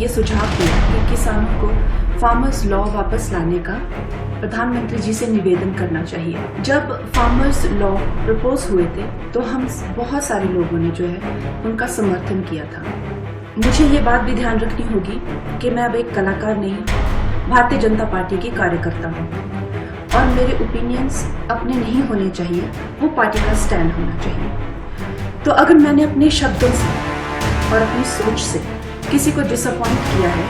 ये सुझाव दिया कि किसानों को फार्मर्स लॉ वापस लाने का प्रधानमंत्री जी से निवेदन करना चाहिए। जब फार्मर्स लॉ प्रपोज हुए थे तो हम बहुत सारे लोगों ने जो है उनका समर्थन किया था। मुझे ये बात भी ध्यान रखनी होगी कि मैं अब एक कलाकार नहीं, भारतीय जनता पार्टी की कार्यकर्ता हूँ और मेरे ओपिनियंस अपने नहीं होने चाहिए, वो पार्टी का स्टैंड होना चाहिए। तो अगर मैंने अपने शब्दों से और अपनी सोच से किसी को डिसअपॉइंट किया है,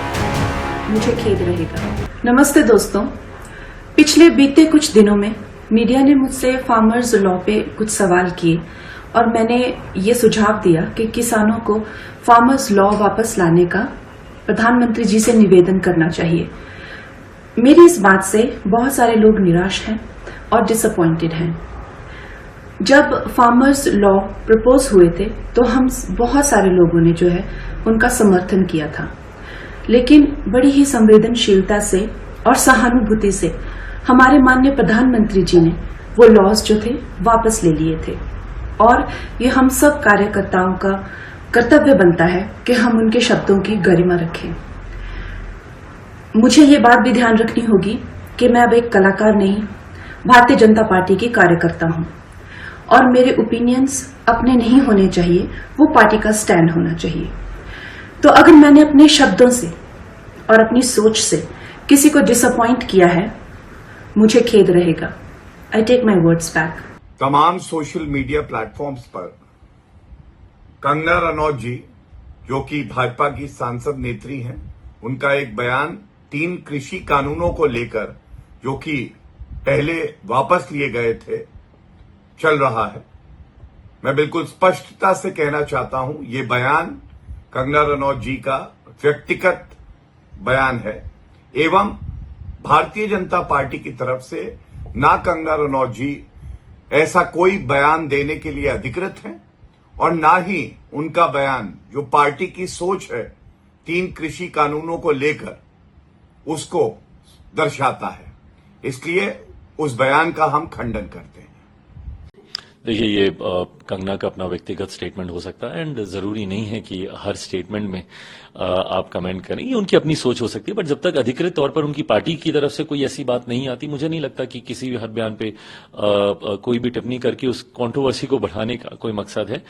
मुझे खेद रहेगा। नमस्ते दोस्तों, पिछले बीते कुछ दिनों में मीडिया ने मुझसे फार्मर्स लॉ पे कुछ सवाल किए और मैंने ये सुझाव दिया कि किसानों को फार्मर्स लॉ वापस लाने का प्रधानमंत्री जी से निवेदन करना चाहिए। मेरी इस बात से बहुत सारे लोग निराश हैं और डिसअपॉइंटेड हैं। जब फार्मर्स लॉ प्रपोज हुए थे तो हम बहुत सारे लोगों ने जो है उनका समर्थन किया था, लेकिन बड़ी ही संवेदनशीलता से और सहानुभूति से हमारे माननीय प्रधानमंत्री जी ने वो लॉज जो थे वापस ले लिए थे और ये हम सब कार्यकर्ताओं का कर्तव्य बनता है कि हम उनके शब्दों की गरिमा रखें। मुझे ये बात भी ध्यान रखनी होगी कि मैं अब एक कलाकार नहीं, भारतीय जनता पार्टी की कार्यकर्ता हूँ और मेरे ओपिनियंस अपने नहीं होने चाहिए, वो पार्टी का स्टैंड होना चाहिए। तो अगर मैंने अपने शब्दों से और अपनी सोच से किसी को डिसअपॉइंट किया है, मुझे खेद रहेगा। I take my words back. तमाम सोशल मीडिया प्लेटफॉर्म्स पर कंगना रनौत जी, जो कि भाजपा की सांसद नेत्री हैं, उनका एक बयान 3 कृषि कानूनों को लेकर, जो कि पहले वापस लिए गए थे, चल रहा है। मैं बिल्कुल स्पष्टता से कहना चाहता हूं, ये बयान कंगना रनौत जी का व्यक्तिगत बयान है एवं भारतीय जनता पार्टी की तरफ से ना कंगना रनौत जी ऐसा कोई बयान देने के लिए अधिकृत हैं और ना ही उनका बयान जो पार्टी की सोच है 3 कृषि कानूनों को लेकर उसको दर्शाता है। इसलिए उस बयान का हम खंडन करते हैं। देखिए, ये कंगना का अपना व्यक्तिगत स्टेटमेंट हो सकता है एंड जरूरी नहीं है कि हर स्टेटमेंट में आप कमेंट करें। ये उनकी अपनी सोच हो सकती है, बट जब तक अधिकृत तौर पर उनकी पार्टी की तरफ से कोई ऐसी बात नहीं आती, मुझे नहीं लगता कि किसी भी हर बयान पे कोई भी टिप्पणी करके उस कंट्रोवर्सी को बढ़ाने का कोई मकसद है।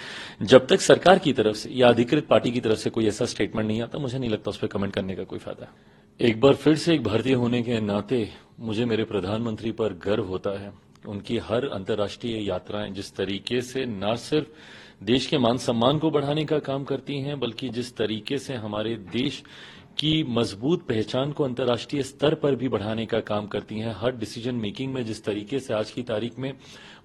जब तक सरकार की तरफ से या अधिकृत पार्टी की तरफ से कोई ऐसा स्टेटमेंट नहीं आता, मुझे नहीं लगता उस पर कमेंट करने का कोई फायदा है। एक बार फिर से एक भारतीय होने के नाते मुझे मेरे प्रधानमंत्री पर गर्व होता है। उनकी हर अंतर्राष्ट्रीय यात्राएं जिस तरीके से न सिर्फ देश के मान सम्मान को बढ़ाने का काम करती हैं, बल्कि जिस तरीके से हमारे देश की मजबूत पहचान को अंतर्राष्ट्रीय स्तर पर भी बढ़ाने का काम करती हैं। हर डिसीजन मेकिंग में जिस तरीके से आज की तारीख में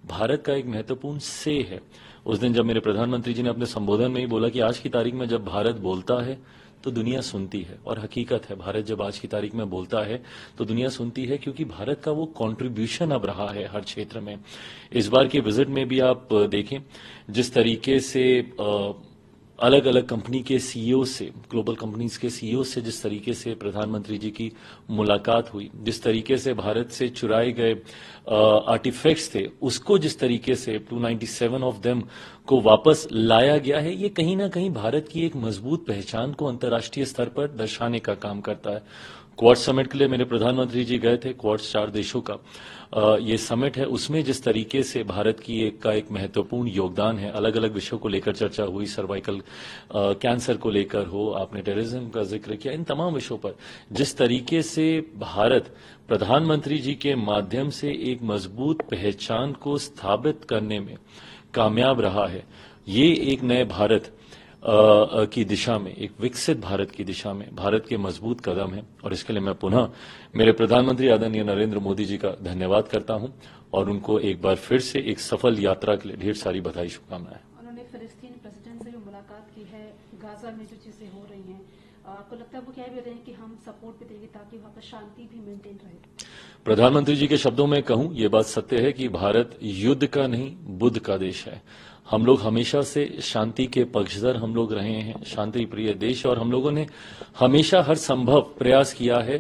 भारत का एक महत्वपूर्ण से है। उस दिन जब मेरे प्रधानमंत्री जी ने अपने संबोधन में ही बोला कि आज की तारीख में जब भारत बोलता है तो दुनिया सुनती है, और हकीकत है, भारत जब आज की तारीख में बोलता है तो दुनिया सुनती है, क्योंकि भारत का वो कंट्रीब्यूशन अब रहा है हर क्षेत्र में। इस बार के विजिट में भी आप देखें जिस तरीके से अलग अलग कंपनी के सीईओ से, ग्लोबल कंपनीज के सीईओ से जिस तरीके से प्रधानमंत्री जी की मुलाकात हुई, जिस तरीके से भारत से चुराए गए आर्टिफैक्ट्स थे उसको जिस तरीके से 297 ऑफ देम को वापस लाया गया है, ये कहीं ना कहीं भारत की एक मजबूत पहचान को अंतर्राष्ट्रीय स्तर पर दर्शाने का काम करता है। क्वाड समिट के लिए मेरे प्रधानमंत्री जी गए थे। क्वाड 4 देशों का ये समिट है, उसमें जिस तरीके से भारत की एक महत्वपूर्ण योगदान है। अलग अलग विषयों को लेकर चर्चा हुई, सर्वाइकल कैंसर को लेकर हो, आपने टेररिज्म का जिक्र किया, इन तमाम विषयों पर जिस तरीके से भारत प्रधानमंत्री जी के माध्यम से एक मजबूत पहचान को स्थापित करने में कामयाब रहा है, ये एक नए भारत की दिशा में, एक विकसित भारत की दिशा में भारत के मजबूत कदम है। और इसके लिए मैं पुनः मेरे प्रधानमंत्री आदरणीय नरेंद्र मोदी जी का धन्यवाद करता हूं और उनको एक बार फिर से एक सफल यात्रा के लिए ढेर सारी बधाई, शुभकामनाएं। उन्होंने फिलिस्तीन प्रेसिडेंट से जो मुलाकात की है, गाजा में जो चीजें हो रही हैं, आपको लगता है वो क्या भी रहे हैं कि हम सपोर्ट भी देंगे ताकि वहां पर शांति भी मेंटेन रहे? प्रधानमंत्री जी के शब्दों में कहूं, ये बात सत्य है कि भारत युद्ध का नहीं बुद्ध का देश है। हम लोग हमेशा से शांति के पक्षधर हम लोग रहे हैं, शांति प्रिय देश, और हम लोगों ने हमेशा हर संभव प्रयास किया है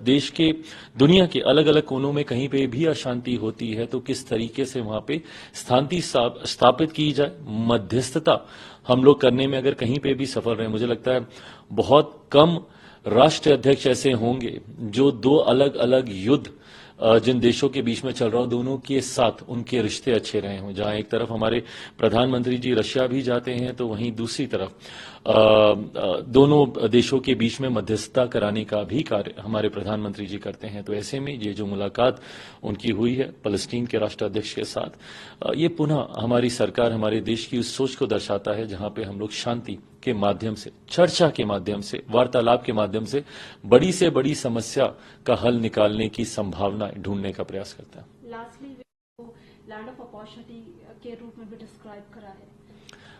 देश के दुनिया के अलग अलग कोनों में कहीं पे भी अशांति होती है तो किस तरीके से वहां पे शांति स्थापित की जाए, मध्यस्थता हम लोग करने में अगर कहीं पे भी सफल रहे। मुझे लगता है बहुत कम राष्ट्र अध्यक्ष ऐसे होंगे जो दो अलग अलग युद्ध जिन देशों के बीच में चल रहा हो दोनों के साथ उनके रिश्ते अच्छे रहे हों। जहां एक तरफ हमारे प्रधानमंत्री जी रशिया भी जाते हैं तो वहीं दूसरी तरफ दोनों देशों के बीच में मध्यस्थता कराने का भी कार्य हमारे प्रधानमंत्री जी करते हैं। तो ऐसे में ये जो मुलाकात उनकी हुई है फलस्तीन के राष्ट्राध्यक्ष के साथ, ये पुनः हमारी सरकार, हमारे देश की उस सोच को दर्शाता है जहां पे हम लोग शांति के माध्यम से, चर्चा के माध्यम से, वार्तालाप के माध्यम से बड़ी से बड़ी समस्या का हल निकालने की संभावना ढूंढने का प्रयास करते हैं। लास्टली लैंड ऑफ अपॉर्चुनिटी के रूप में भी डिस्क्राइब करा है,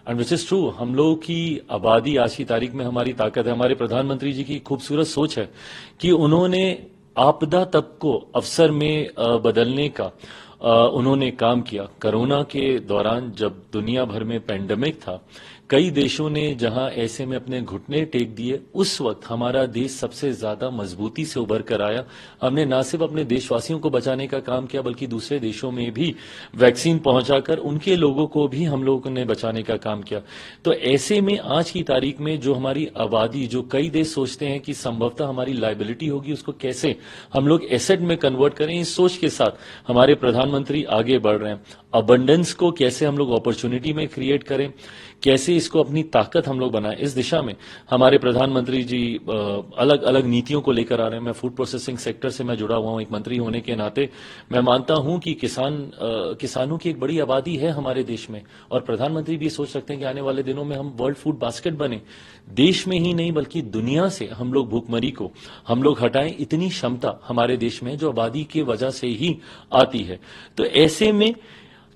एंड विच इज ट्रू। हम लोगों की आबादी आज की तारीख में हमारी ताकत है। हमारे प्रधानमंत्री जी की खूबसूरत सोच है कि उन्होंने आपदा तब को अवसर में बदलने का उन्होंने काम किया। कोरोना के दौरान जब दुनिया भर में पैंडेमिक था, कई देशों ने जहां ऐसे में अपने घुटने टेक दिए, उस वक्त हमारा देश सबसे ज्यादा मजबूती से उभर कर आया। हमने न सिर्फ अपने देशवासियों को बचाने का काम किया बल्कि दूसरे देशों में भी वैक्सीन पहुंचाकर उनके लोगों को भी हम लोगों ने बचाने का काम किया। तो ऐसे में आज की तारीख में जो हमारी आबादी, जो कई देश सोचते हैं कि संभवतः हमारी लायबिलिटी होगी, उसको कैसे हम लोग एसेट में कन्वर्ट करें, इस सोच के साथ हमारे प्रधानमंत्री आगे बढ़ रहे हैं। अबंडेंस को कैसे हम लोग अपॉर्चुनिटी में क्रिएट करें, कैसे इसको अपनी ताकत हम लोग बनाएं, इस दिशा में हमारे प्रधानमंत्री जी अलग अलग नीतियों को लेकर आ रहे हैं। मैं फूड प्रोसेसिंग सेक्टर से मैं जुड़ा हुआ हूं, एक मंत्री होने के नाते मैं मानता हूं कि किसानों की एक बड़ी आबादी है हमारे देश में, और प्रधानमंत्री भी सोच सकते हैं कि आने वाले दिनों में हम वर्ल्ड फूड बास्केट बने, देश में ही नहीं बल्कि दुनिया से हम लोग भूखमरी को हम लोग हटाएं। इतनी क्षमता हमारे देश में जो आबादी की वजह से ही आती है। तो ऐसे में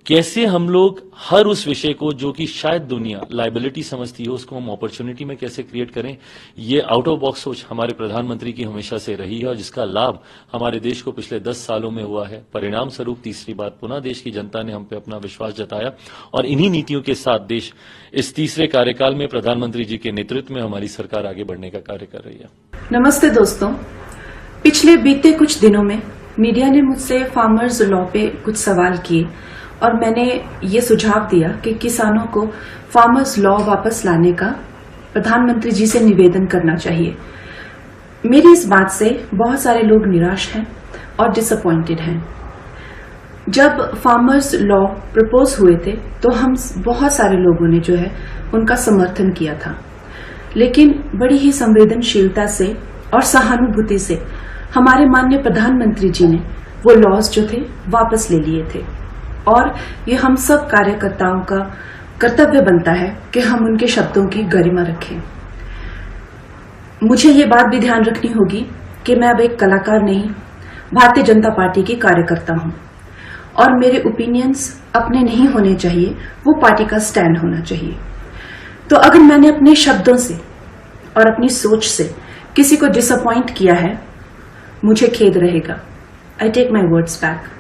कैसे हम लोग हर उस विषय को जो कि शायद दुनिया लायबिलिटी समझती है उसको हम अपॉर्चुनिटी में कैसे क्रिएट करें, ये आउट ऑफ बॉक्स सोच हमारे प्रधानमंत्री की हमेशा से रही है और जिसका लाभ हमारे देश को पिछले 10 सालों में हुआ है। परिणाम स्वरूप तीसरी बार पुनः देश की जनता ने हम पे अपना विश्वास जताया और इन्हीं नीतियों के साथ देश इस तीसरे कार्यकाल में प्रधानमंत्री जी के नेतृत्व में हमारी सरकार आगे बढ़ने का कार्य कर रही है। नमस्ते दोस्तों, पिछले बीते कुछ दिनों में मीडिया ने मुझसे फार्मर्स लॉ पे कुछ सवाल किए और मैंने ये सुझाव दिया कि किसानों को फार्मर्स लॉ वापस लाने का प्रधानमंत्री जी से निवेदन करना चाहिए। मेरी इस बात से बहुत सारे लोग निराश हैं और डिसअपॉइंटेड हैं। जब फार्मर्स लॉ प्रपोज हुए थे तो हम बहुत सारे लोगों ने जो है उनका समर्थन किया था, लेकिन बड़ी ही संवेदनशीलता से और सहानुभूति से हमारे माननीय प्रधानमंत्री जी ने वो लॉज जो थे वापस ले लिए थे और ये हम सब कार्यकर्ताओं का कर्तव्य बनता है कि हम उनके शब्दों की गरिमा रखें। मुझे ये बात भी ध्यान रखनी होगी कि मैं अब एक कलाकार नहीं, भारतीय जनता पार्टी की कार्यकर्ता हूं और मेरे ओपिनियंस अपने नहीं होने चाहिए, वो पार्टी का स्टैंड होना चाहिए। तो अगर मैंने अपने शब्दों से और अपनी सोच से किसी को डिसअपॉइंट किया है, मुझे खेद रहेगा। I take my words back.